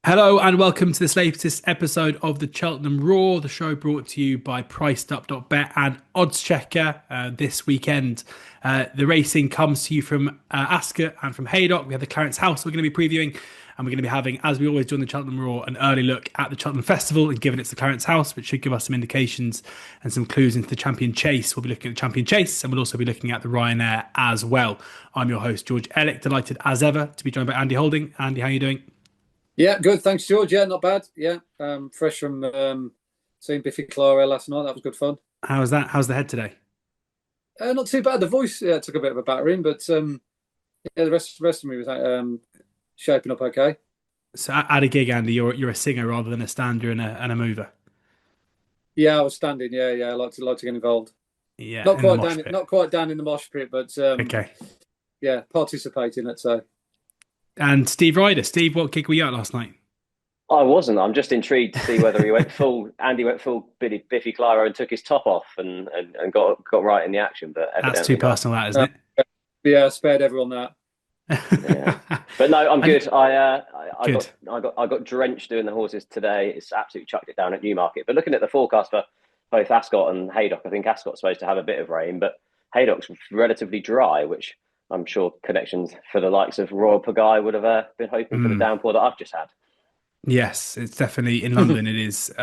Hello and welcome to this latest episode of the Cheltenham Roar, the show brought to you by PricedUp.bet and oddschecker. This weekend, the racing comes to you from Ascot and from Haydock. We have the Clarence House we're going to be previewing, and we're going to be having, as we always do on the Cheltenham Roar, an early look at the Cheltenham Festival. And given it's the Clarence House, which should give us some indications and some clues into the Champion Chase, we'll be looking at the Champion Chase, and we'll also be looking at the Ryanair as well. I'm your host, George Ellick, delighted as ever to be joined by Andy Holding. Andy, how are you doing? Yeah, good. Thanks, George. Yeah, not bad. Yeah, fresh from seeing Biffy Clara last night. That was good fun. How was that? How's the head today? Not too bad. The voice took a bit of a battering, but yeah, the rest of me was shaping up okay. So at a gig, Andy, you're a singer rather than a stander and a mover. Yeah, I was standing. Yeah. I like to get involved. Yeah, Not in the quite mosh down, pit. not quite down in the mosh pit, but Okay. yeah, participating. Let's say. And Steve Ryder. Steve, what gig were you at last night? I wasn't. I'm just intrigued to see whether he went full. Andy went full Biffy Clyro and took his top off and got right in the action. But That's too evidently not. personal, that, isn't Yeah, spared everyone that. Yeah. it? But no, I'm good. I Good. got drenched doing the horses today. It's absolutely chucked it down at Newmarket. But looking at the forecast for both Ascot and Haydock, I think Ascot's supposed to have a bit of rain, but Haydock's relatively dry, which I'm sure connections for the likes of Royal Pagaille would have been hoping for the downpour that I've just had. Yes, it's definitely in London. It is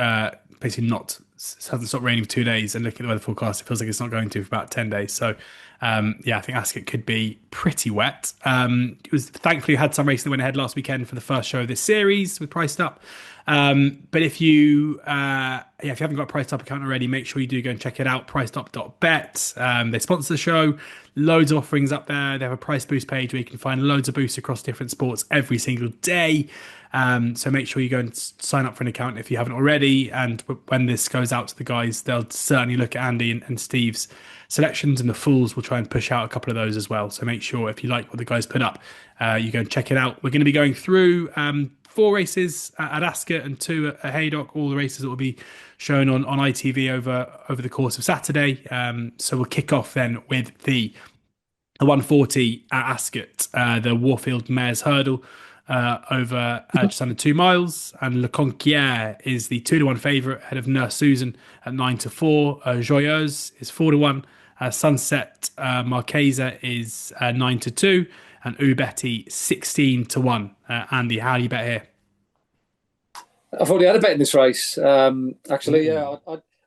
basically not it hasn't stopped raining for 2 days, and looking at the weather forecast, it feels like it's not going to for about 10 days. So, yeah, I think Ascot could be pretty wet. It was thankfully we had some racing that went ahead last weekend for the first show of this series with Priced Up. But if you haven't got a Priced Up account already, make sure you do go and check it out. PricedUp.bet. They sponsor the show. Loads of offerings up there. They have a price boost page where you can find loads of boosts across different sports every single day. So make sure you go and sign up for an account if you haven't already. And when this goes out to the guys, they'll certainly look at Andy and Steve's selections, and the Fools will try and push out a couple of those as well. So make sure if you like what the guys put up, you go and check it out. We're going to be going through 4 races at Ascot and 2 at Haydock, all the races that will be shown on ITV over the course of Saturday. So we'll kick off then with the 140 at Ascot, the Warfield Mares Hurdle over just under 2 miles. And Le Conquier is the 2-1 favourite ahead of Nurse Susan at 9-4. Joyeuse is 4-1. Sunset Marquesa is 9-2. And Ubeti 16-1. Andy, how do you bet here? I've already had a bet in this race. Actually, yeah,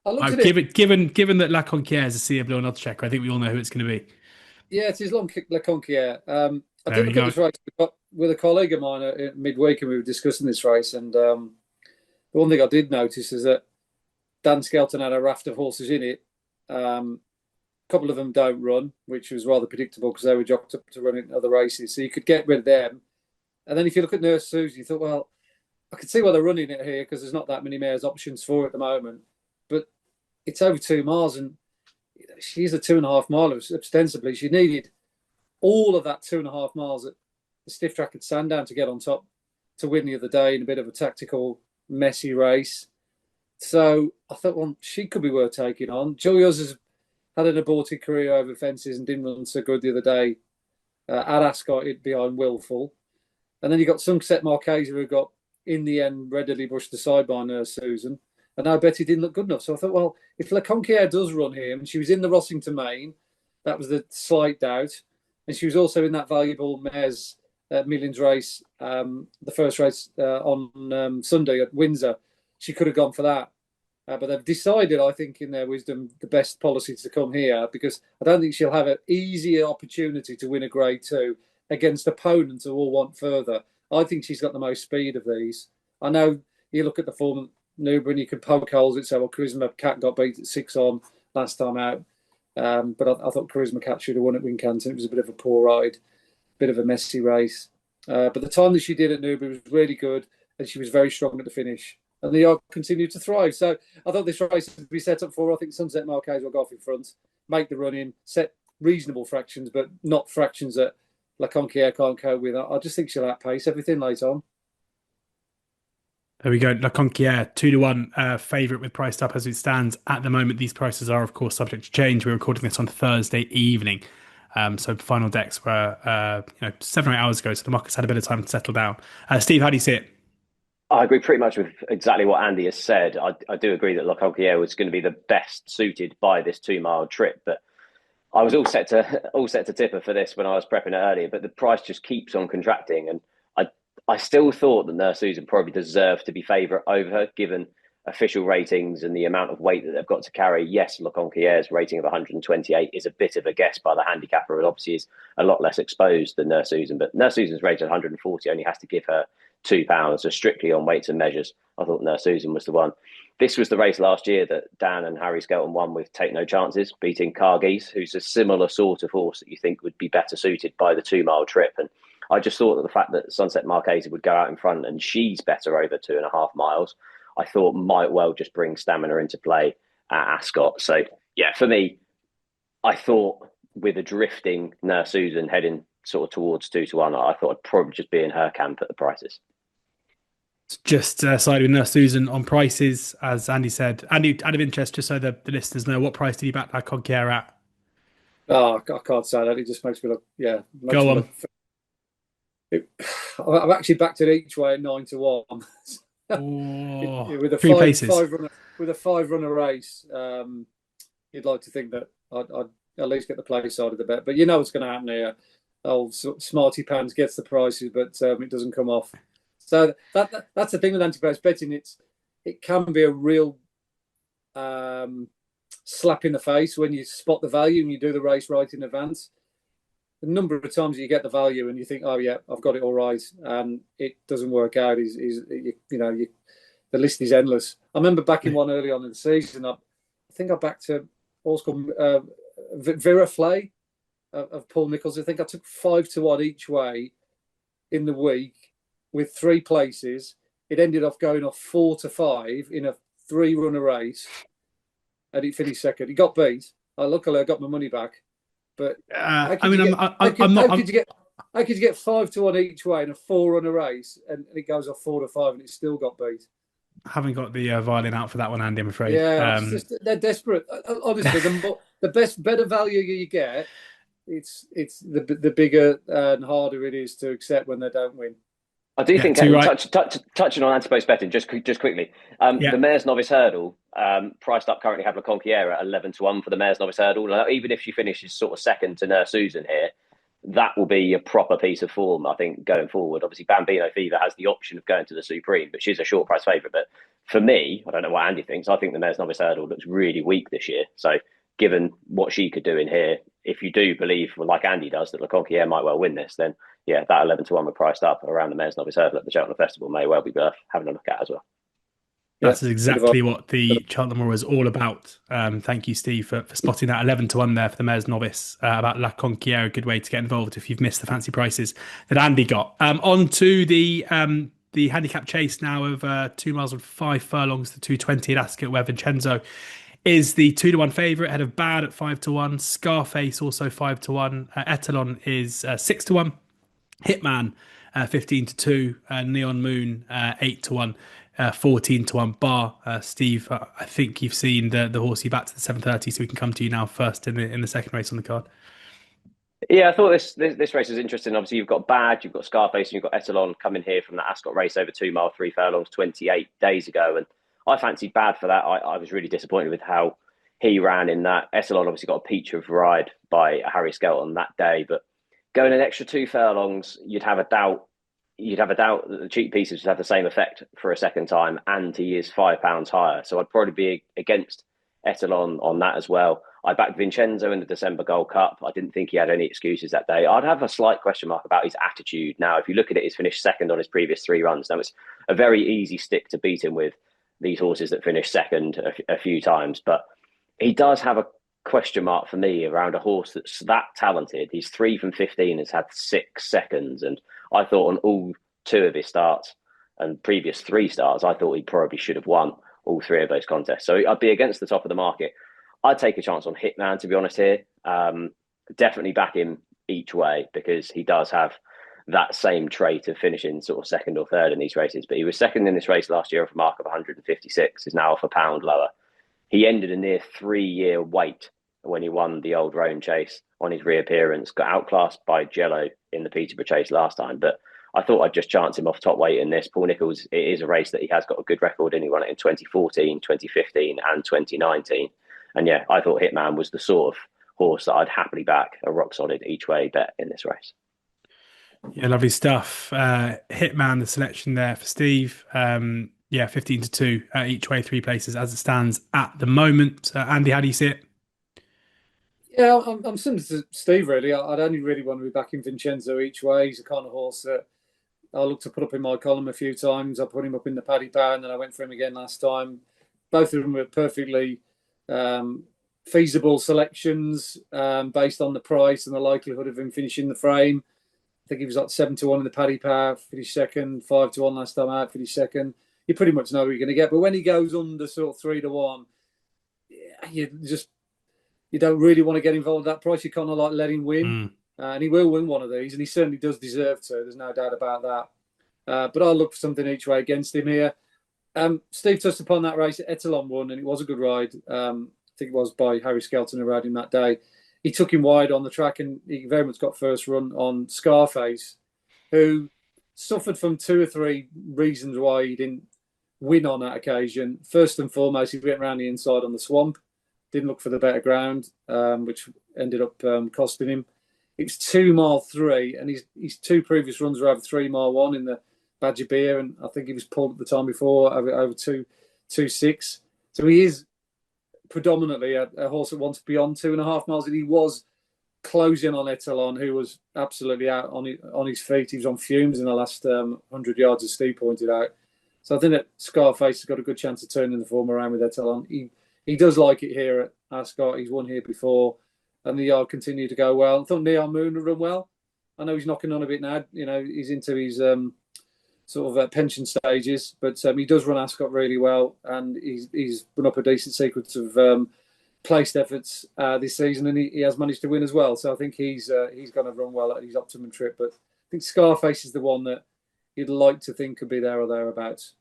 I looked at it. Given that La Conquier is a Sea of Blue and oddschecker, I think we all know who it's going to be. Yeah, it is Le Conquier. I There did we look at go. this race with a colleague of mine at midweek, and we were discussing this race. And the one thing I did notice is that Dan Skelton had a raft of horses in it. A couple of them don't run, which was rather predictable because they were jocked up to run in other races. So you could get rid of them. And then if you look at Nurse Susie, you thought, well, I can see why they're running it here because there's not that many mares options for at the moment. But it's over 2 miles, and she's a 2.5 miler ostensibly. She needed all of that 2.5 miles at the stiff track at Sandown to get on top to win the other day in a bit of a tactical, messy race. So I thought, well, she could be worth taking on. Joyeuse has had an aborted career over fences and didn't run so good the other day at Ascot behind Willful. And then you got Sunset Marquesa, who got, in the end, readily brushed aside by Nurse Susan. And I bet he didn't look good enough. So I thought, well, if Le Conquier does run here, and she was in the Rossington Main, that was the slight doubt. And she was also in that valuable Mares Millions race, the first race on Sunday at Windsor. She could have gone for that. But they've decided, I think, in their wisdom, the best policy to come here, because I don't think she'll have an easier opportunity to win a Grade 2 against opponents who all want further. I think she's got the most speed of these. I know you look at the form of Newbury and you can poke holes and say, well, Charisma Cat got beat at 6 on last time out. But I thought Charisma Cat should have won at Wincanton. It was a bit of a poor ride, bit of a messy race. But the time that she did at Newbury was really good, and she was very strong at the finish. And the yard continued to thrive. So I thought this race would be set up for, I think Sunset Marquez will go off in front, make the run in, set reasonable fractions, but not fractions that La Conquier can't cope with. I just think she'll outpace everything late on. There we go. La Conquier, 2-1 favourite with Priced Up as it stands at the moment. These prices are, of course, subject to change. We're recording this on Thursday evening. So final decks were 7 or 8 hours ago, so the market's had a bit of time to settle down. Steve, how do you see it? I agree pretty much with exactly what Andy has said. I do agree that La Conquière was going to be the best suited by this 2 mile trip, but I was all set to tip her for this when I was prepping it earlier, but the price just keeps on contracting, and I still thought that Nurse Susan probably deserved to be favourite over her, given official ratings and the amount of weight that they've got to carry. Yes, Le Conquière's rating of 128 is a bit of a guess by the handicapper, and obviously is a lot less exposed than Nurse Susan, but Nurse Susan's rated 140 only has to give her £2, so strictly on weights and measures. I thought Nurse Susan was the one. This was the race last year that Dan and Harry Skelton won with Take No Chances, beating Cargies, who's a similar sort of horse that you think would be better suited by the 2 mile trip. And I just thought that the fact that Sunset Marchese would go out in front and she's better over 2.5 miles, I thought might well just bring stamina into play at Ascot. So, yeah, for me, I thought with a drifting Nurse Susan heading sort of towards 2-1, I thought I'd probably just be in her camp at the prices. Just sided with Nurse Susan on prices, as Andy said. Andy, out of interest, just so the listeners know, what price did you back that Conquière at? Oh, I can't say that. It just makes me look, yeah. Go on. I've actually backed it each way at 9-1. With a three places. With a 5-runner race, you'd like to think that I'd at least get the play side of the bet. But you know what's going to happen here. Old Smarty Pants gets the prices, but it doesn't come off. So that's the thing with anti-price betting. It can be a real slap in the face when you spot the value and you do the race right in advance. The number of times you get the value and you think, oh yeah, I've got it all right, and it doesn't work out. The list is endless. I remember backing one early on in the season. I think I backed a horse called Viraflay of Paul Nicholls. I think I took 5-1 each way in the week with 3 places. It ended up going off 4-5 in a 3-runner race, and it finished second. He got beat. Luckily, I got my money back. But how could you get 5-1 each way in a 4-runner race, and it goes off 4-5, and it still got beat? I haven't got the violin out for that one, Andy, I'm afraid. Yeah, they're desperate. Honestly, the better value you get, it's the bigger and harder it is to accept when they don't win. I do think, touching on anti-post betting, just quickly, the Mayor's Novice Hurdle, priced up currently have La Conquière at 11-1 for the Mayor's Novice Hurdle. Now, even if she finishes sort of second to Nurse Susan here, that will be a proper piece of form, I think, going forward. Obviously, Bambino Fever has the option of going to the Supreme, but she's a short price favourite. But for me, I don't know what Andy thinks, I think the Mayor's Novice Hurdle looks really weak this year. So given what she could do in here, if you do believe, like Andy does, that La Conquière might well win this, then yeah, that 11-1 we're priced up around the Mayor's Novice Hurdle at the Cheltenham Festival may well be worth having a look at as well. That's exactly what the Cheltenham Roar is all about. Thank you, Steve, for spotting that 11-1 there for the Mayor's Novice about La Conquière. A good way to get involved if you've missed the fancy prices that Andy got. On to the Handicap Chase now of 2 miles and 5 furlongs to 220 at Ascot, where Vincenzo is the 2-1 favourite ahead of Bad at 5-1. Scarface also 5-1. Etalon is 6-1. Hitman 15-2. Neon Moon 8-1. 14-1 bar. Steve, I think you've seen the horse you back to the 7:30, so we can come to you now first in the second race on the card. Yeah, I thought this race is interesting. Obviously, you've got Bad, you've got Scarface, and you've got Etalon coming here from the Ascot race over 2 mile 3 furlongs 28 days ago, and I fancied Bad for that. I was really disappointed with how he ran in that. Etalon obviously got a peach of ride by Harry Skelton that day, but going an extra 2 furlongs, you'd have a doubt that the cheap pieces would have the same effect for a second time, and he is £5 higher. So I'd probably be against Etalon on that as well. I backed Vincenzo in the December Gold Cup. I didn't think he had any excuses that day. I'd have a slight question mark about his attitude. Now, if you look at it, he's finished second on his previous 3 runs. Now, it's a very easy stick to beat him with, these horses that finish second a few times. But he does have a question mark for me around a horse that's that talented. He's 3 from 15, has had 6 seconds, and I thought on all 2 of his starts and previous 3 starts, I thought he probably should have won all 3 of those contests. So I'd be against the top of the market. I'd take a chance on Hitman, to be honest here. Definitely back him each way, because he does have that same trait of finishing sort of second or third in these races. But he was second in this race last year off a mark of 156, is now off £1 lower. He ended a near 3-year wait when he won the Old Roan Chase on his reappearance, got outclassed by Jello in the Peterborough Chase last time. But I thought I'd just chance him off top weight in this. Paul Nicholls, it is a race that he has got a good record in. He won it in 2014, 2015 and 2019. And yeah, I thought Hitman was the sort of horse that I'd happily back a rock solid each way bet in this race. Yeah, lovely stuff. Hitman, the selection there for Steve. 15-2 each way, 3 places as it stands at the moment. Andy, how do you see it? Yeah, I'm similar to Steve, really. I'd only really want to be backing Vincenzo each way. He's the kind of horse that I look to put up in my column a few times. I put him up in the Paddy Power, and then I went for him again last time. Both of them were perfectly feasible selections based on the price and the likelihood of him finishing the frame. I think he was like 7-1 in the Paddy Power, finished second. 5-1 last time out, finished second. You pretty much know what you're going to get. But when he goes under sort of 3-1, you don't really want to get involved at that price. You kind of like let him win. And he will win one of these, and he certainly does deserve to. There's no doubt about that. But I'll look for something each way against him here. Steve touched upon that race at Etalon won, and it was a good ride. I think it was by Harry Skelton who rode him that day. He took him wide on the track, and he very much got first run on Scarface, who suffered from 2 or 3 reasons why he didn't win on that occasion. First and foremost, he went around the inside on the swamp. Didn't look for the better ground, which ended up costing him. It was 2 mile 3, and his 2 previous runs were over 3 mile 1 in the Badger Beer, and I think he was pulled at the time before over 2.6. So he is predominantly a horse that wants beyond 2.5 miles, and he was closing on Etalon, who was absolutely out on his feet. He was on fumes in the last 100 yards, as Steve pointed out. So I think that Scarface has got a good chance of turning the form around with Etalon. He does like it here at Ascot. He's won here before, and the yard continued to go well. I thought Neon Moon would run well. I know he's knocking on a bit now. You know, he's into his sort of pension stages, but he does run Ascot really well, and he's run up a decent sequence of placed efforts this season, and he has managed to win as well. So I think he's going to run well at his optimum trip. But I think Scarface is the one that you'd like to think could be there or thereabouts.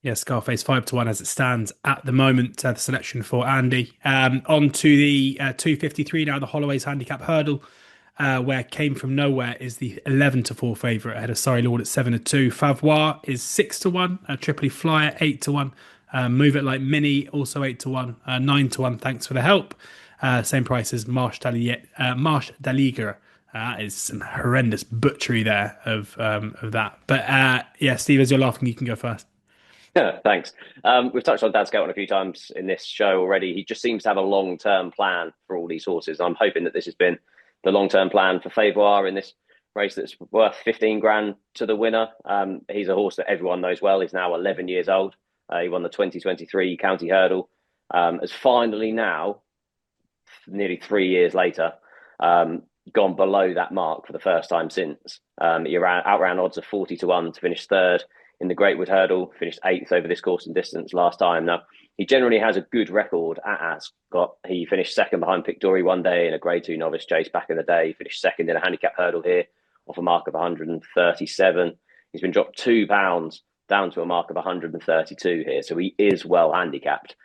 Yeah, Scarface 5-1 as it stands at the moment. The selection for Andy. On to the 253 now, the Holloways Handicap Hurdle, where Came From Nowhere is the 11-4 favourite ahead of Sorry Lord at 7-2. Favois is 6-1. Tripoli Flyer 8-1. Move It Like Mini also 8-1. 9-1. Thanks for the help. Same price as Marsh Daliger. That is some horrendous butchery there of that. But Steve, as you're laughing, you can go first. Yeah, thanks. We've touched on Dan Skelton a few times in this show already. He just seems to have a long-term plan for all these horses. I'm hoping that this has been the long-term plan for Favois in this race that's worth 15 grand to the winner. He's a horse that everyone knows well. He's now 11 years old. He won the 2023 County Hurdle. Has finally now, nearly 3 years later, gone below that mark for the first time since. He outran odds of 40-1 to finish third in the Greatwood Hurdle, finished 8th over this course and distance last time. Now, he generally has a good record at Ascot. He finished second behind Pictori one day in a Grade 2 novice chase back in the day. He finished second in a handicap hurdle here off a mark of 137. He's been dropped £2 down to a mark of 132 here. So he is well handicapped.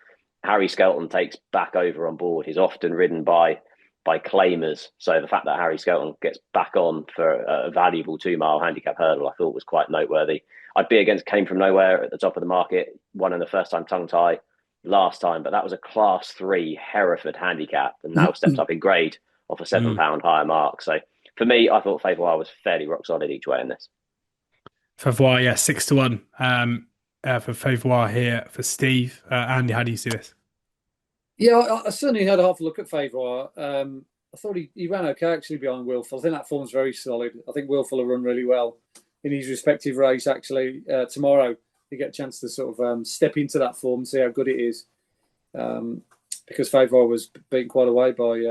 Harry Skelton takes back over on board. He's often ridden by claimers. So the fact that Harry Skelton gets back on for a valuable 2 mile handicap hurdle, I thought was quite noteworthy. I'd be against Came From Nowhere at the top of the market, won in the first time tongue tie last time, but that was a class 3 Hereford handicap and now stepped up in grade off a £7 higher mark. So for me, I thought Favois was fairly rock solid each way in this. Favois, 6-1 for Favois here for Steve. Andy, how do you see this? Yeah, I certainly had a half a look at Favois. I thought he ran okay actually behind Wilful. I think that form's very solid. I think Wilful will run really well in his respective race actually tomorrow. You get a chance to sort of step into that form and see how good it is. Because Favois was beaten quite away by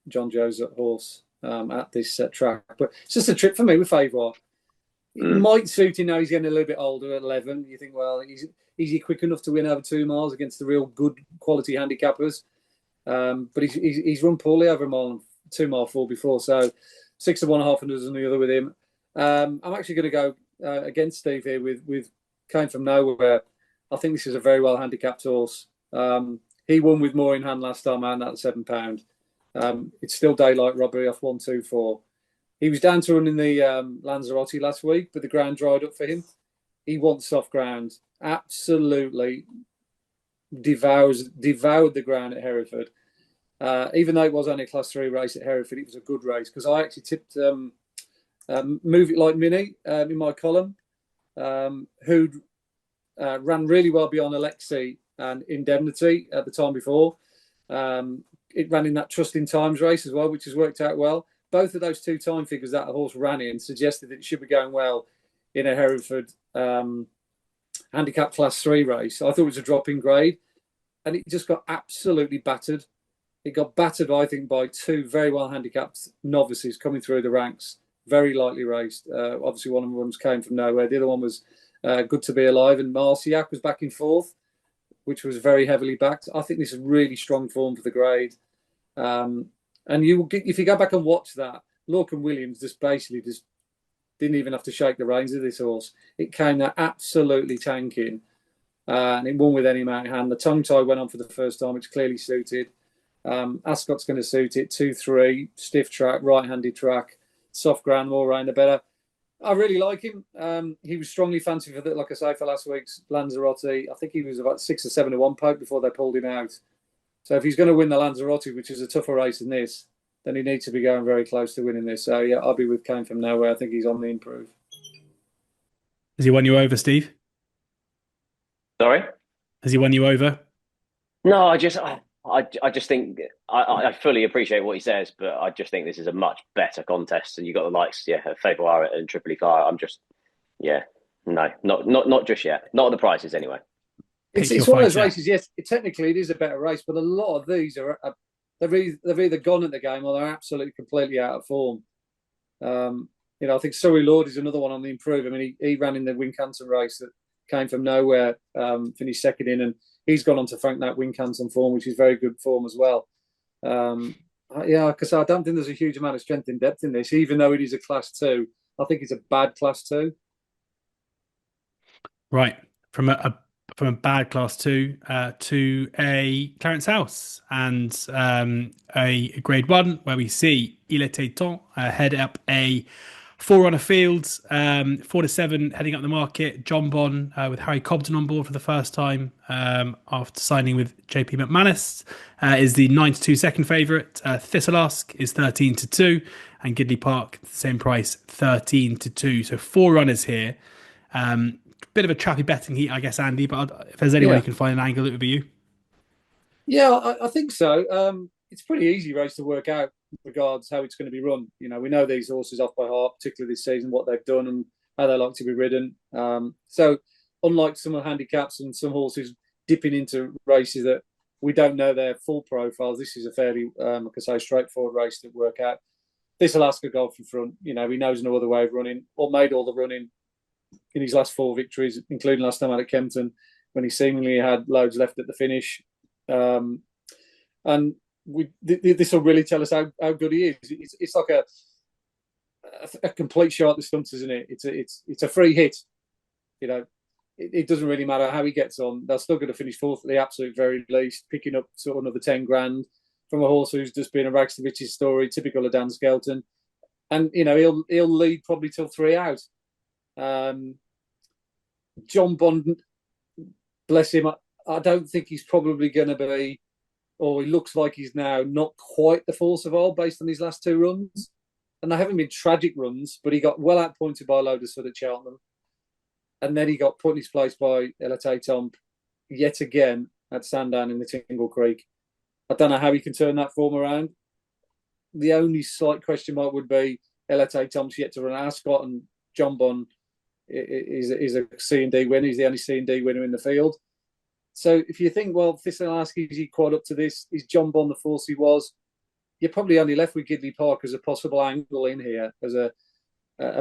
John Joe's horse at this track. But it's just a trip for me with Favois. It might suit him now. He's getting a little bit older at 11. You think, well, is he quick enough to win over 2 miles against the real good quality handicappers? But he's run poorly over a mile and 2 mile 4 before. So 6-1, half a dozen the other with him. I'm actually going to go against Steve here with Came From Nowhere. I think this is a very well handicapped horse. He won with more in hand last time and at £7. It's still daylight robbery off 1-2-4. He was down to running the Lanzarote last week, but the ground dried up for him. He wants soft ground. Absolutely devoured the ground at Hereford. Even though it was only a Class 3 race at Hereford, it was a good race because I actually tipped Move It Like Mini in my column, who'd ran really well beyond Alexi and Indemnity at the time before. It ran in that Trusting Times race as well, which has worked out well. Both of those two time figures that the horse ran in suggested that it should be going well in a Hereford handicap Class 3 race. I thought it was a drop in grade, and it just got absolutely battered. It got battered, I think, by two very well handicapped novices coming through the ranks, very lightly raced. Obviously, one of them came from nowhere. The other one was Good to Be Alive, and Marciac was back in fourth, which was very heavily backed. I think this is really strong form for the grade. And if you go back and watch that, Lorcan Williams just didn't even have to shake the reins of this horse. It came there absolutely tanking, and it won with any amount of hand. The tongue tie went on for the first time, which clearly suited. Ascot's going to suit it. 2-3, stiff track, right-handed track, soft ground, more round the better. I really like him. He was strongly fancied for that, like I say, for last week's Lanzarote. I think he was about 6 or 7 to 1 poke before they pulled him out. So if he's going to win the Lanzarote, which is a tougher race than this, then he needs to be going very close to winning this. So yeah, I'll be with Came From Nowhere. I think he's on the improve. Has he won you over, Steve? Sorry? Has he won you over? No, I just think I fully appreciate what he says, but I just think this is a much better contest, and you got the likes, Favour and Tripoli Car. I'm just, not just yet, not at the prices anyway. It's one of those races. Yes, technically it is a better race, but a lot of these are they've either gone at the game or they're absolutely completely out of form. I think Surrey Lord is another one on the improve. I mean, he ran in the Wincanton race that Came From Nowhere, finished second in, and he's gone on to frank that Wincanton form, which is very good form as well. Because I don't think there's a huge amount of strength and depth in this, even though it is a Class 2. I think it's a bad Class 2. Right. From a bad Class 2 to a Clarence House and a Grade 1 where we see Il Était Temps head up a 4-runner field, 4-7 heading up the market. John Bon with Harry Cobden on board for the first time after signing with JP McManus is the 9-2 second favourite. Thistleask is 13-2, and Gidley Park, the same price, 13-2. So 4 runners here. Bit of a trappy betting heat, I guess, Andy, but if there's anyone who can find an angle, it would be you. Yeah, I think so. It's a pretty easy race to work out regards how it's going to be run. We know these horses off by heart, particularly this season, what they've done and how they like to be ridden. So unlike some of the handicaps and some horses dipping into races that we don't know their full profiles, this is a fairly, like I say, straightforward race to work out. This Alaska Golf in front, he knows no other way of running, or made all the running in his last 4 victories, including last time out at Kempton, when he seemingly had loads left at the finish. And this will really tell us how good he is. It's like a complete shot at the stumps, isn't it? It's a free hit. It doesn't really matter how he gets on. They're still going to finish fourth at the absolute very least, picking up sort of another 10 grand from a horse who's just been a rags to riches story, typical of Dan Skelton. And he'll lead probably till 3 out. John Bond, bless him, I don't think he's probably going to be, or he looks like he's now not quite the force of old based on his last 2 runs. And they haven't been tragic runs, but he got well outpointed by Lodersford at Cheltenham. And then he got put in his place by El Était Temps yet again at Sandown in the Tingle Creek. I don't know how he can turn that form around. The only slight question mark would be El Était Temps yet to run Ascot, and John Bon is a C&D winner. He's the only C&D winner in the field. So if you think, well, Thistleask, is he quite up to this? Is John Bon the force he was? You're probably only left with Gidley Park as a possible angle in here, as a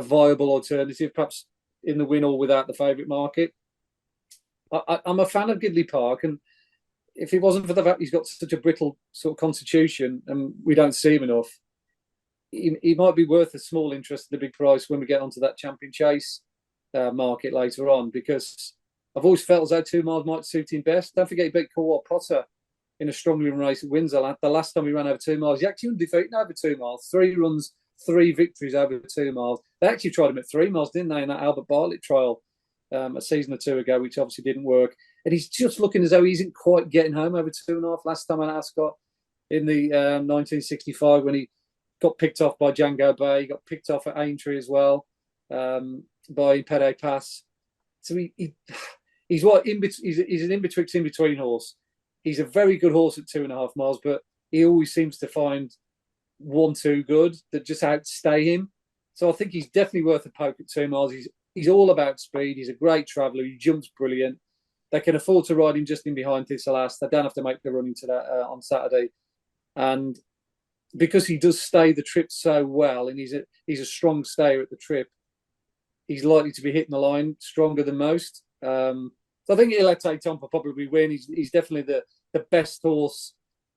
viable alternative, perhaps in the win or without the favourite market. I'm a fan of Gidley Park, and if it wasn't for the fact he's got such a brittle sort of constitution and we don't see him enough, he might be worth a small interest in the big price when we get onto that Champion Chase market later on, because I've always felt as though 2 miles might suit him best. Don't forget he beat Corwall Potter in a strongly run race at Windsor. The last time he ran over 2 miles, he actually undefeated over 2 miles. 3 runs, 3 victories over 2 miles. They actually tried him at 3 miles, didn't they, in that Albert Bartlett trial a season or 2 ago, which obviously didn't work. And he's just looking as though he isn't quite getting home over 2.5. Last time at Ascot in the 1965, when he got picked off by Django Bay, he got picked off at Aintree as well by Pede Pass. So he's what he's an in-between horse. He's a very good horse at 2.5 miles, but he always seems to find 1-2 good that just outstay him. So I think he's definitely worth a poke at 2 miles. He's all about speed. He's a great traveller. He jumps brilliant. They can afford to ride him just in behind Thistleast. They don't have to make the run into that on Saturday. And because he does stay the trip so well, and he's a strong stayer at the trip, he's likely to be hitting the line stronger than most. So I think Ilete Tompa probably win. He's definitely the best horse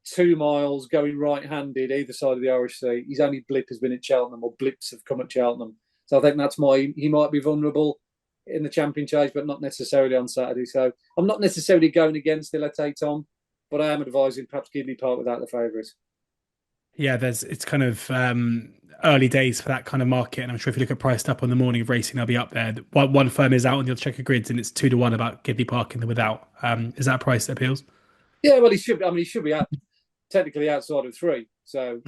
2 miles going right-handed either side of the Irish Sea. His only blip has been at Cheltenham, or blips have come at Cheltenham. So I think that's why he might be vulnerable in the Champion Chase, but not necessarily on Saturday. So I'm not necessarily going against Ilete Tom, but I am advising perhaps Gidley Park without the favourites. Yeah, it's kind of early days for that kind of market, and I'm sure if you look at priced up on the morning of racing, they'll be up there. One firm is out on the oddschecker grids, and it's 2-1 about Gidley Park in the without. Is that a price that appeals? Yeah, well, he should. I mean, he should be technically outside of 3. So,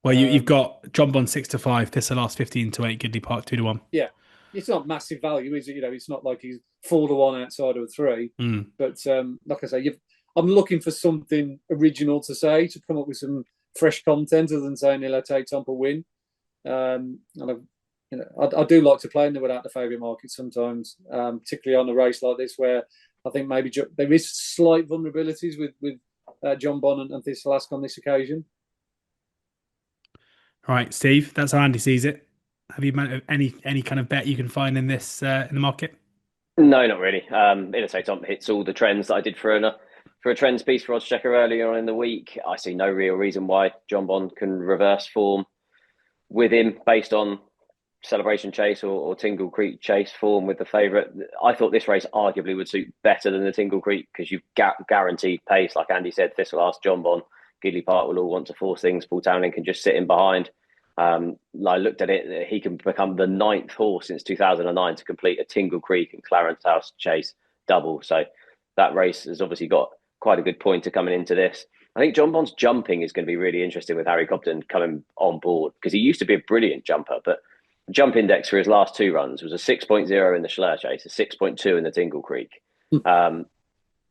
well, you've got John Bond 6-5, Thistleast 15-8, Gidley Park 2-1. Yeah, it's not massive value, is it? It's not like he's 4-1 outside of 3. But like I say, I'm looking for something original to say, to come up with some fresh content other than saying Ilete Tompa win. And I do like to play in the without the favourite market sometimes, particularly on a race like this where I think maybe there is slight vulnerabilities with John Bonn and Thistleast on this occasion. All right, Steve, that's how Andy sees it. Have you any kind of bet you can find in this in the market? No, not really. Ilete Tompa hits all the trends that I did for a trends piece for oddschecker earlier on in the week. I see no real reason why John Bond can reverse form with him based on Celebration Chase or Tingle Creek Chase form with the favourite. I thought this race arguably would suit better than the Tingle Creek because you've guaranteed pace. Like Andy said, Thistleast, John Bond, Gidley Park will all want to force things. Paul Townley can just sit in behind. I looked at it, he can become the 9th horse since 2009 to complete a Tingle Creek and Clarence House Chase double. So that race has obviously got quite a good pointer coming into this. I think John Bond's jumping is going to be really interesting with Harry Cobden coming on board because he used to be a brilliant jumper, but jump index for his last 2 runs was a 6.0 in the Schlur Chase, a 6.2 in the Tingle Creek.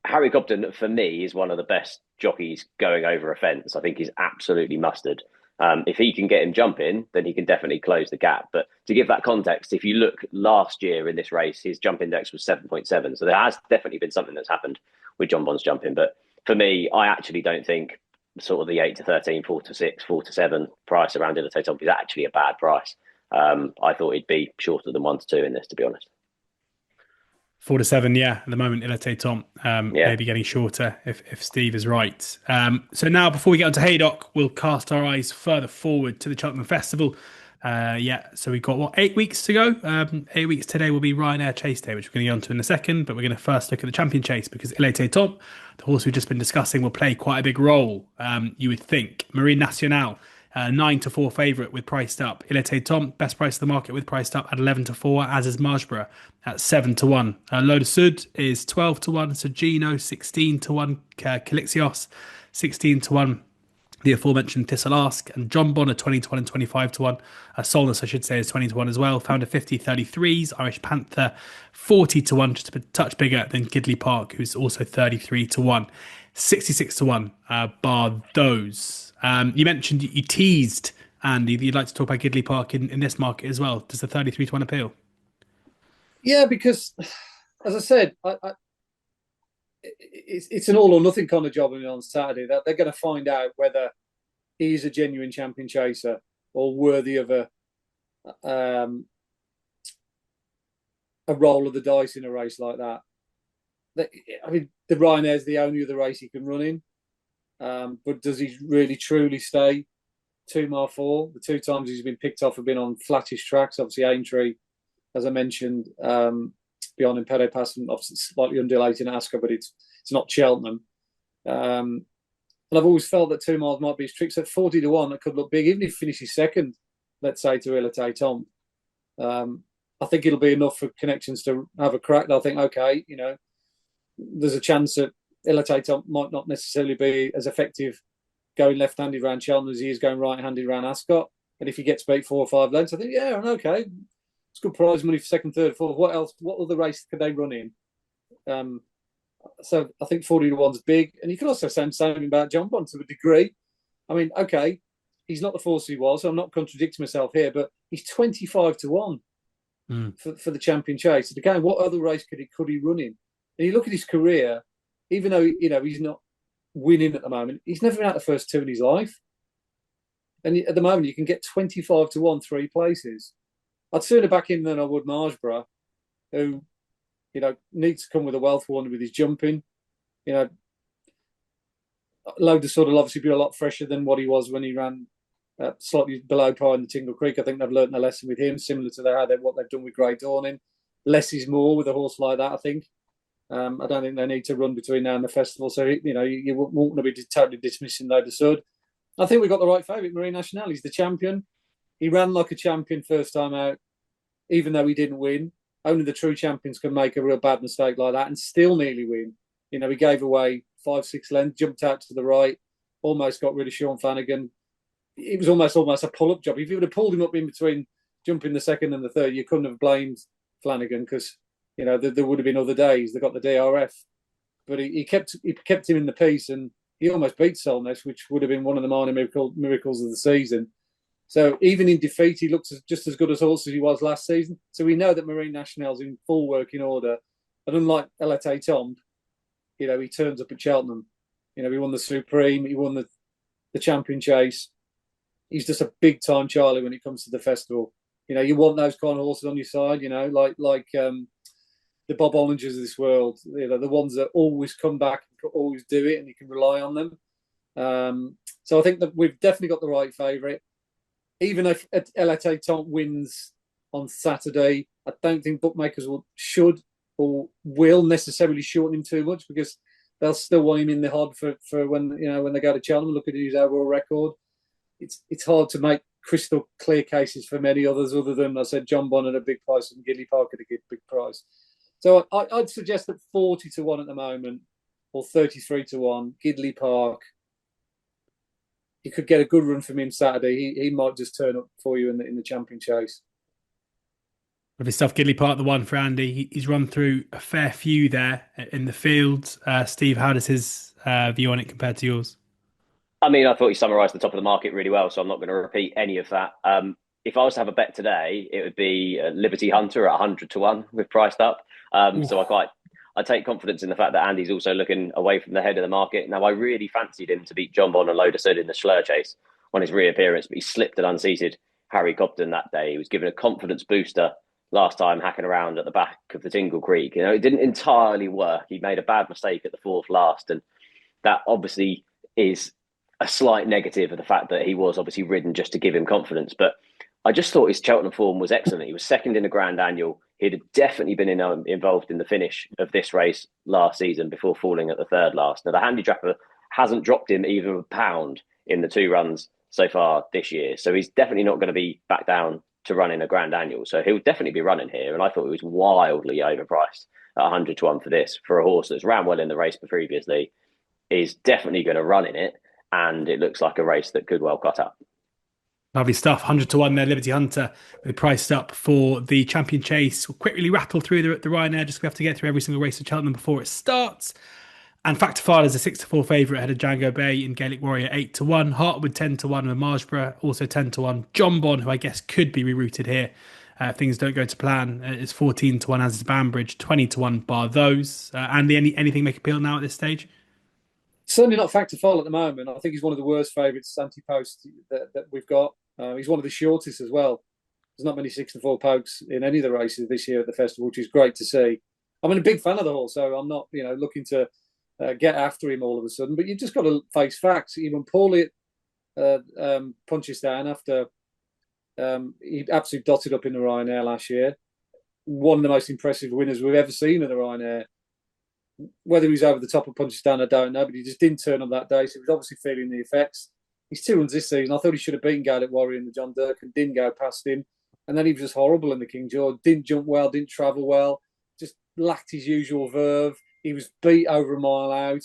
Harry Cobden, for me, is one of the best jockeys going over a fence. I think he's absolutely mustard. If he can get him jumping, then he can definitely close the gap. But to give that context, if you look last year in this race, his jump index was 7.7. So there has definitely been something that's happened with John Bond's jumping. But for me, I actually don't think sort of the 8-13, 4-6, 4-7 price around Ilete Tompa is actually a bad price. I thought he'd be shorter than 1-2 in this, to be honest. 4-7, yeah. At the moment, Ilete Tompa maybe getting shorter if Steve is right. So now, before we get on to Haydock, we'll cast our eyes further forward to the Cheltenham Festival. So we've got 8 weeks to go. 8 weeks today will be Ryanair Chase Day, which we're going to get onto in a second. But we're going to first look at the Champion Chase because Ilete Tompa, the horse we've just been discussing, will play quite a big role. You would think Marine Nationale. 9-4 favourite with priced up. Ilete Tompa, best price of the market with priced up at 11-4, as is Margeborough at 7-1. Load of Sud is 12-1. Sugino 16-1. Calixios 16-1. The aforementioned Thistleast and John Bonner 20-1 and 25-1. Solness, I should say, is 20-1 as well. Founder 50-33s. Irish Panther 40-1, just a touch bigger than Gidley Park, who's also 33-1. 66-1, bar those. You mentioned you teased, Andy, that you'd like to talk about Gidley Park in this market as well. Does the 33-1 appeal? Yeah, because, as I said, it's an all or nothing kind of job on Saturday. They're going to find out whether he's a genuine champion chaser or worthy of a roll of the dice in a race like that. I mean, the Ryanair's the only other race he can run in. But does he really truly stay 2 mile 4? The 2 times he's been picked off have been on flattish tracks. Obviously, Aintree, as I mentioned, beyond Impede Pass, and obviously slightly undulating Ascot, but it's not Cheltenham. And I've always felt that 2 miles might be his tricks. At 40-1, that could look big, even if he finishes second. let's say, to Ilate Tom. I think it'll be enough for Connections to have a crack. They'll think, okay, there's a chance that Ilate Tom might not necessarily be as effective going left-handed around Cheltenham as he is going right-handed around Ascot. And if he gets beat 4 or 5 lengths, I think, yeah, okay, it's good prize money for second, third, fourth. What else? What other race could they run in? So I think 40 to 1's big. And you can also say the same about John Bond to a degree. I mean, okay, he's not the force he was, so I'm not contradicting myself here, but he's 25 to 1 for the Champion Chase. And again, what other race could he run in? And you look at his career, even though, he's not winning at the moment, he's never been out the first 2 in his life. And at the moment, you can get 25 to 1, 3 places. I'd sooner back him than I would Margeborough, who, needs to come with a wealth warning with his jumping. Load the sort of obviously be a lot fresher than what he was when he ran slightly below par in the Tingle Creek. I think they've learnt a lesson with him, similar to what they've done with Grey Dawning. Less is more with a horse like that, I think. I don't think they need to run between now and the festival. So, you won't want to be totally dismissing Load the Sud. I think we got the right favourite, Marine Nationale. He's the champion. He ran like a champion first time out, even though he didn't win. Only the true champions can make a real bad mistake like that and still nearly win. He gave away 5, 6 lengths, jumped out to the right, almost got rid of Sean Flanagan. It was almost a pull-up job. If you would have pulled him up in between jumping the second and the third, you couldn't have blamed Flanagan because, there would have been other days. They got the DRF. But he kept him in the piece and he almost beat Solness, which would have been one of the minor miracles of the season. So even in defeat, he looks just as good as horse as he was last season. So we know that Marine Nationale's in full working order. And unlike Ilate Tom, he turns up at Cheltenham. He won the Supreme, he won the Champion Chase. He's just a big time Charlie when it comes to the festival. You want those kind of horses on your side, like the Bob Ollingers of this world, the ones that always come back and always do it and you can rely on them. So I think that we've definitely got the right favourite. Even if Ilate Tom wins on Saturday, I don't think bookmakers should or will necessarily shorten him too much because they'll still want him in the hod for when they go to Cheltenham and look at his overall record. It's hard to make crystal clear cases for many others other than, I said, John Bond at a big price and Gidley Park at a big price. So I'd suggest that 40 to 1 at the moment or 33 to 1, Gidley Park. You could get a good run from him Saturday. He might just turn up for you in the Champion Chase. Lovely stuff. Gidley Park, the one for Andy. He's run through a fair few there in the field. Steve, how does his view on it compare to yours? I mean, I thought he summarised the top of the market really well, so I'm not going to repeat any of that. If I was to have a bet today, it would be Liberty Hunter at 100 to 1. We've priced up. So I take confidence in the fact that Andy's also looking away from the head of the market. Now, I really fancied him to beat John Bond and Load of Sud in the Schlur Chase on his reappearance, but he slipped and unseated Harry Cobden that day. He was given a confidence booster last time, hacking around at the back of the Tingle Creek. It didn't entirely work. He made a bad mistake at the 4th last, and that obviously is a slight negative of the fact that he was obviously ridden just to give him confidence. But I just thought his Cheltenham form was excellent. He was second in the Grand Annual. He'd have definitely been involved in the finish of this race last season before falling at the 3rd last. Now, the handy trapper hasn't dropped him even a pound in the 2 runs so far this year. So he's definitely not going to be back down to running a Grand Annual. So he'll definitely be running here. And I thought it was wildly overpriced at 100 to 1 for this, for a horse that's ran well in the race previously, is definitely going to run in it. And it looks like a race that could well cut up. Lovely stuff. 100 to 1 there, Liberty Hunter. We're priced up for the Champion Chase. We'll quickly rattle through the Ryanair. Just have to get through every single race of Cheltenham before it starts. And Factor File is a 6 to 4 favourite ahead of Django Bay in Gaelic Warrior 8 to 1. Hartwood 10 to 1 with Margeborough, also 10 to 1. John Bond, who I guess could be rerouted here. Things don't go to plan. It's 14 to 1 as is Banbridge, 20 to 1 bar those. Andy, anything make appeal now at this stage? Certainly not Factor File at the moment. I think he's one of the worst favourites anti-post that we've got. He's one of the shortest as well. There's not many 6 to 4 pokes in any of the races this year at the festival, which is great to see. I'm a big fan of the horse, so I'm not, looking to get after him all of a sudden. But you've just got to face facts. Even poorly punches down after he absolutely dotted up in the Ryanair last year. One of the most impressive winners we've ever seen of the Ryanair. Whether he was over the top of punches down, I don't know, but he just didn't turn up that day, so he was obviously feeling the effects. He's 2 runs this season. I thought he should have beaten Gaelic Warrior in the John Durkan, didn't go past him. And then he was just horrible in the King George. Didn't jump well, didn't travel well, just lacked his usual verve. He was beat over a mile out.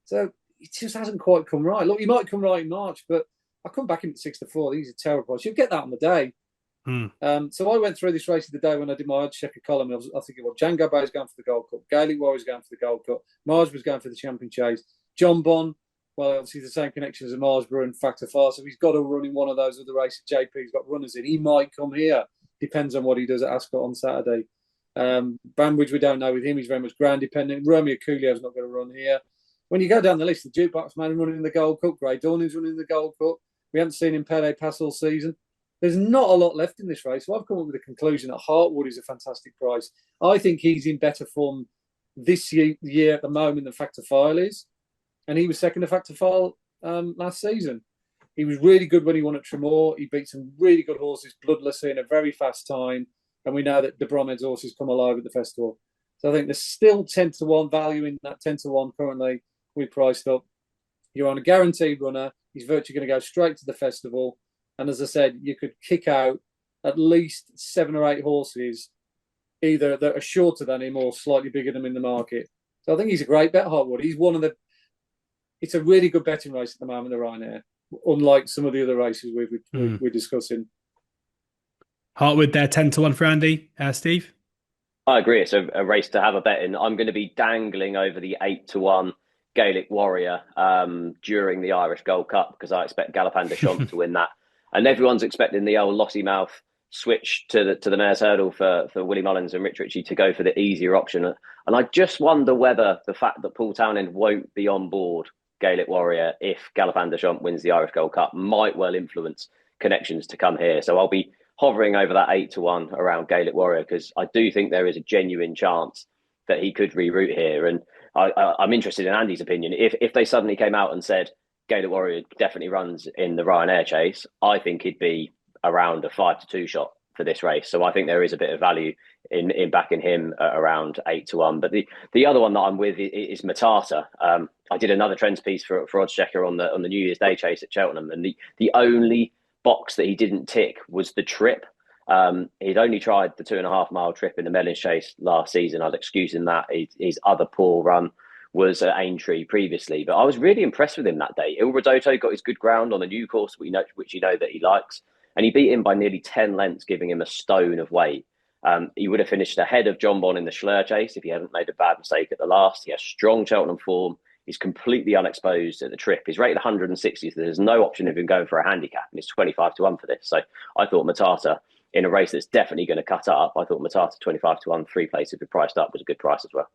So it just hasn't quite come right. Look, he might come right in March, but I come back in at 6-4. These are terrible price. You'll get that on the day. So I went through this race the day when I did my oddschecker column. I was thinking, well, Django Bay's going for the Gold Cup. Gaelic Warrior's going for the Gold Cup. Mars was going for the Champion Chase. John Bon, well, obviously the same connections as Marsborough and Factor 4, so he's got to run in one of those other races JP's got runners in. He might come here. Depends on what he does at Ascot on Saturday. Banbridge, we don't know with him. He's very much ground dependent. Romeo Coolio's not going to run here. When you go down the list, the Jukebox Man running the Gold Cup. Grey Dawning's running the Gold Cup. We haven't seen him Pele pass all season. There's not a lot left in this race. So I've come up with a conclusion that Hartwood is a fantastic price. I think he's in better form this year at the moment than Factor File is. And he was second to Factor File last season. He was really good when he won at Tremor. He beat some really good horses, Bloodless in a very fast time. And we know that the Bromhead's horses come alive at the festival. So I think there's still 10-1 value in that 10-1 currently. We priced up. You're on a guaranteed runner. He's virtually going to go straight to the festival. And as I said, you could kick out at least 7 or 8 horses, either that are shorter than him or slightly bigger than him in the market. So I think he's a great bet, Hartwood. He's one of the. It's a really good betting race at the moment, the Ryanair, unlike some of the other races we're discussing. Hartwood there, 10-1 for Andy. Steve? I agree. It's a race to have a bet in. I'm going to be dangling over the 8-1 Gaelic Warrior during the Irish Gold Cup because I expect Galopin Des Champs to win that. And everyone's expecting the old Lossy Mouth switch to the Mare's Hurdle for Willie Mullins and Rich Ritchie to go for the easier option. And I just wonder whether the fact that Paul Townend won't be on board Gaelic Warrior if Galopin Des Champs wins the Irish Gold Cup might well influence connections to come here. So I'll be hovering over that 8-1 around Gaelic Warrior because I do think there is a genuine chance that he could reroute here. And I'm interested in Andy's opinion. If they suddenly came out and said Gaelic Warrior definitely runs in the Ryanair Chase, I think he'd be around a 5-2 shot for this race. So I think there is a bit of value in backing him at around 8-1. But the other one that I'm with is Matata. I did another trends piece for oddschecker on the New Year's Day chase at Cheltenham, and the only box that he didn't tick was the trip. He'd only tried the 2.5 mile trip in the Mellins Chase last season. I'd excuse him that. His other poor run was at Aintree previously, but I was really impressed with him that day. Il Ridotto got his good ground on the new course, which you know that he likes, and he beat him by nearly 10 lengths, giving him a stone of weight. He would have finished ahead of John Bon in the Schlur Chase if he hadn't made a bad mistake at the last. He has strong Cheltenham form. He's completely unexposed at the trip. He's rated 160, so there's no option of him going for a handicap, and it's 25-1 for this. So I thought Matata, in a race that's definitely going to cut up, I thought Matata 25-1, 3 places if it priced up was a good price as well.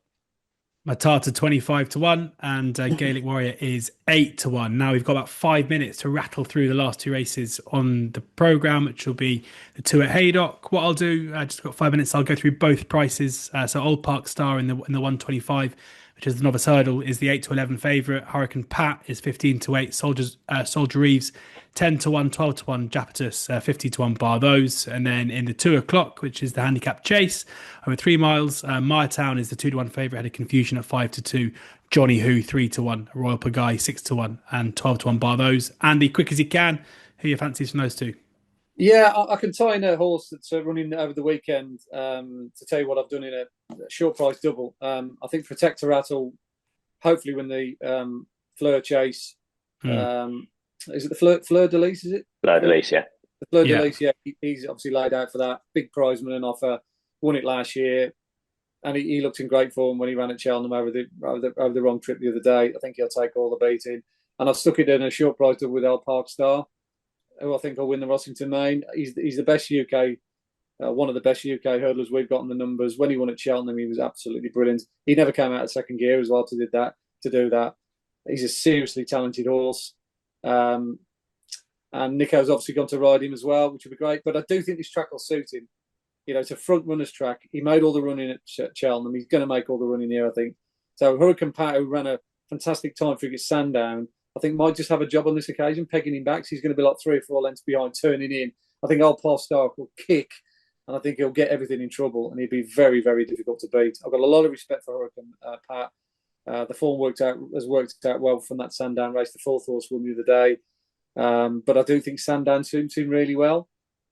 Matata 25-1 and Gaelic Warrior is 8-1. Now we've got about 5 minutes to rattle through the last 2 races on the programme, which will be the 2 at Haydock. What I'll do, I just got 5 minutes, I'll go through both prices. So Old Park Star in the 125, which is the novice hurdle, is the 8-11 favourite. Hurricane Pat is 15-8. Soldier Reeves 10-1, 12-1. Japetus 50-1 bar those. And then in the 2 o'clock, which is the Handicap Chase, over 3 miles, Miretown is the 2-1 favourite. Had a confusion at 5-2. Johnny Who 3-1. Royal Pagaille 6-1 and 12-1 bar those. Andy, quick as you can, who are your fancies from those 2? Yeah, I can tie in a horse that's running over the weekend to tell you what I've done in a short price double. I think Protectorat will hopefully win the Fleur Chase. Is it the Fleur de Lis, is it? Fleur de Lis, yeah. The Fleur de Lis, yeah. He's obviously laid out for that. Big prizeman and offer. Won it last year. And he looked in great form when he ran at Cheltenham over the wrong trip the other day. I think he'll take all the beating. And I've stuck it in a short price double with Old Park Star, who I think will win the Rossington Main. He's the best UK, one of the best UK hurdlers we've got in the numbers. When he won at Cheltenham, he was absolutely brilliant. He never came out of second gear as well to do that. He's a seriously talented horse. And Nico's obviously gone to ride him as well, which would be great. But I do think this track will suit him. You know, it's a front runner's track. He made all the running at Cheltenham. He's going to make all the running here, I think. So Hurricane Pat, who ran a fantastic time for his Sandown, I think might just have a job on this occasion, pegging him back. So he's going to be like 3 or 4 lengths behind, turning in. I think Old Paul Stark will kick, and I think he'll get everything in trouble, and he'll be very, very difficult to beat. I've got a lot of respect for Hurricane Pat. The form has worked out well from that Sandown race. The 4th horse won the other day. But I do think Sandown suits him really well,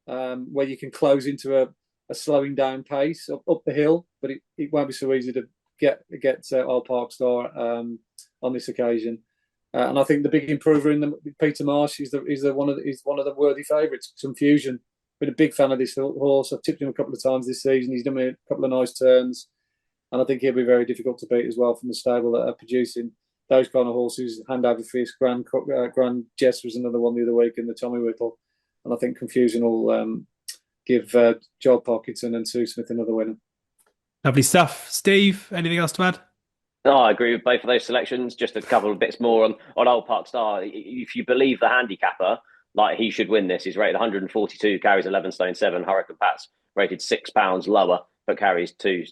where you can close into a slowing down pace up the hill, but it won't be so easy to get Old Park Star on this occasion. And I think the big improver in the Peter Marsh is one of the worthy favourites. Confusion. Been a big fan of this horse. I've tipped him a couple of times this season. He's done me a couple of nice turns, and I think he'll be very difficult to beat as well from the stable that are producing those kind of horses. Hand Over Fist, Grand Jess was another one the other week in the Tommy Whittle, and I think Confusion will give Joel Parkinson and Sue Smith another winner. Lovely stuff. Steve, anything else to add? No, I agree with both of those selections. Just a couple of bits more on Old Park Star. If you believe the handicapper, like he should win this. He's rated 142, carries 11 stone 7. Hurricane Pat's rated £6 lower, but carries two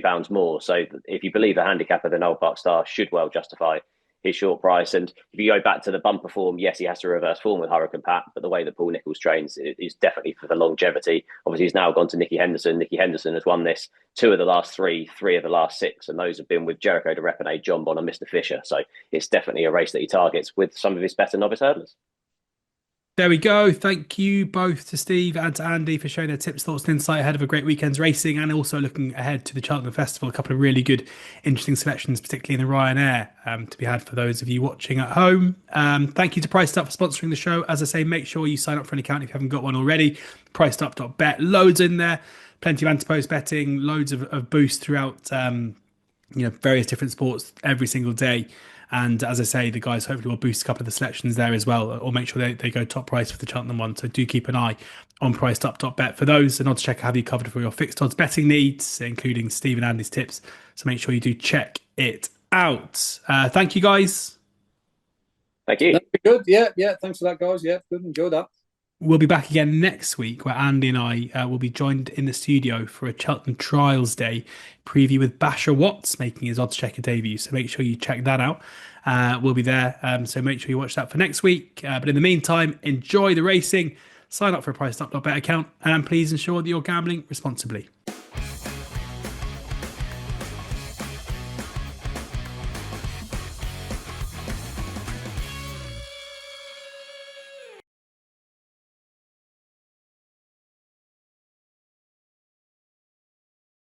pounds more. So if you believe the handicapper, then Old Park Star should well justify his short price. And if you go back to the bumper form, yes, he has to reverse form with Hurricane Pat, but the way that Paul Nicholls trains is definitely for the longevity. Obviously, he's now gone to Nicky Henderson. Nicky Henderson has won this 2 of the last 3 of the last 6, and those have been with Jericho de Repene, John Bon, and Mr. Fisher. So it's definitely a race that he targets with some of his better novice hurdlers. There we go. Thank you both to Steve and to Andy for sharing their tips, thoughts, and insight ahead of a great weekend's racing, and also looking ahead to the Cheltenham Festival. A couple of really good, interesting selections, particularly in the Ryanair, to be had for those of you watching at home. Thank you to Priced Up for sponsoring the show. As I say, make sure you sign up for an account if you haven't got one already. Pricedup.bet, loads in there, plenty of anti-post betting, loads of boosts throughout, various different sports every single day. And as I say, the guys hopefully will boost a couple of the selections there as well, or make sure they go top price for the Cheltenham one. So do keep an eye on pricedup.bet for those. And oddschecker have you covered for your fixed odds betting needs, including Steve and Andy's tips. So make sure you do check it out. Thank you, guys. Thank you. That'd be good. Yeah. Thanks for that, guys. Yeah, good. Enjoy that. We'll be back again next week, where Andy and I will be joined in the studio for a Cheltenham Trials Day preview with Basher Watts making his oddschecker debut. So make sure you check that out. We'll be there. So make sure you watch that for next week. But in the meantime, enjoy the racing. Sign up for a Priced Up.bet account, and please ensure that you're gambling responsibly.